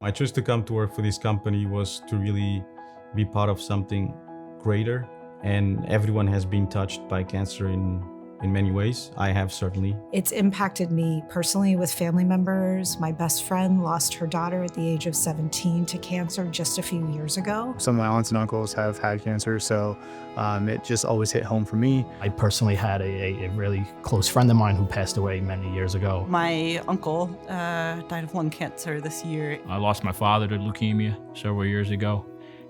My choice to come to work for this company was to really be part of something greater, and everyone has been touched by cancer in many ways. I have certainly. It's impacted me personally with family members. My best friend lost her daughter at the age of 17 to cancer just a few years ago. Some of my aunts and uncles have had cancer, so it just always hit home for me. I personally had a really close friend of mine who passed away many years ago. My uncle died of lung cancer this year. I lost my father to leukemia several years ago,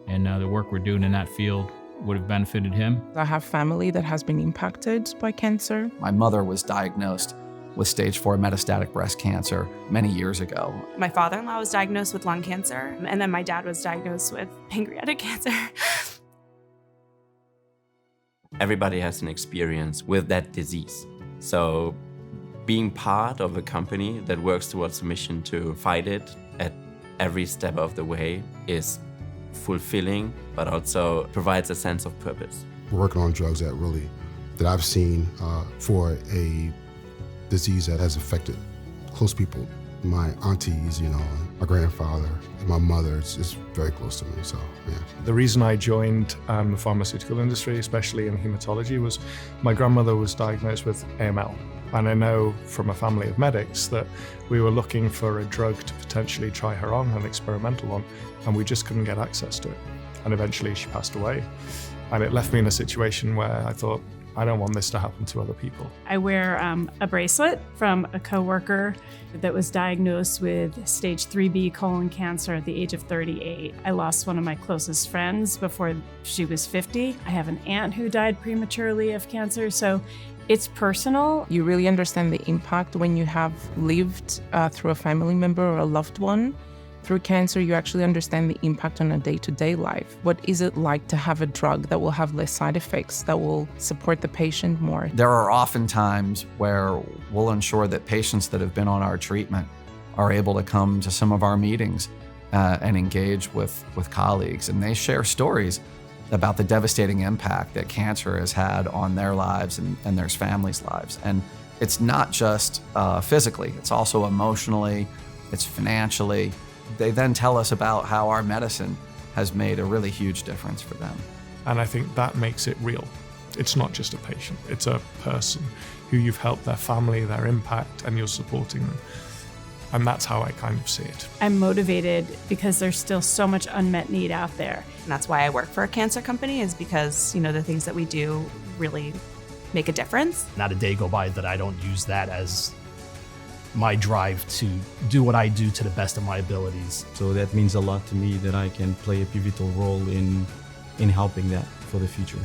and the work we're doing in that field would have benefited him. I have family that has been impacted by cancer. My mother was diagnosed with stage 4 metastatic breast cancer many years ago. My father-in-law was diagnosed with lung cancer, and then my dad was diagnosed with pancreatic cancer. Everybody has an experience with that disease. So being part of a company that works towards a mission to fight it at every step of the way is fulfilling, but also provides a sense of purpose. We're working on drugs that I've seen for a disease that has affected close people. My aunties, my grandfather, and my mother is very close to me, so yeah. The reason I joined the pharmaceutical industry, especially in hematology, was my grandmother was diagnosed with AML. And I know from a family of medics that we were looking for a drug to potentially try her on, an experimental one, and we just couldn't get access to it. And eventually she passed away. And it left me in a situation where I thought, I don't want this to happen to other people. I wear a bracelet from a coworker that was diagnosed with stage 3B colon cancer at the age of 38. I lost one of my closest friends before she was 50. I have an aunt who died prematurely of cancer, so it's personal. You really understand the impact when you have lived through a family member or a loved one. Through cancer, you actually understand the impact on a day-to-day life. What is it like to have a drug that will have less side effects, that will support the patient more? There are often times where we'll ensure that patients that have been on our treatment are able to come to some of our meetings and engage with colleagues, and they share stories about the devastating impact that cancer has had on their lives and their families' lives. And it's not just physically, it's also emotionally, it's financially. They then tell us about how our medicine has made a really huge difference for them. And I think that makes it real. It's not just a patient, it's a person who you've helped their family, their impact, and you're supporting them. And that's how I kind of see it. I'm motivated because there's still so much unmet need out there. And that's why I work for a cancer company, is because, the things that we do really make a difference. Not a day go by that I don't use that as my drive to do what I do to the best of my abilities. So that means a lot to me that I can play a pivotal role in helping that for the future.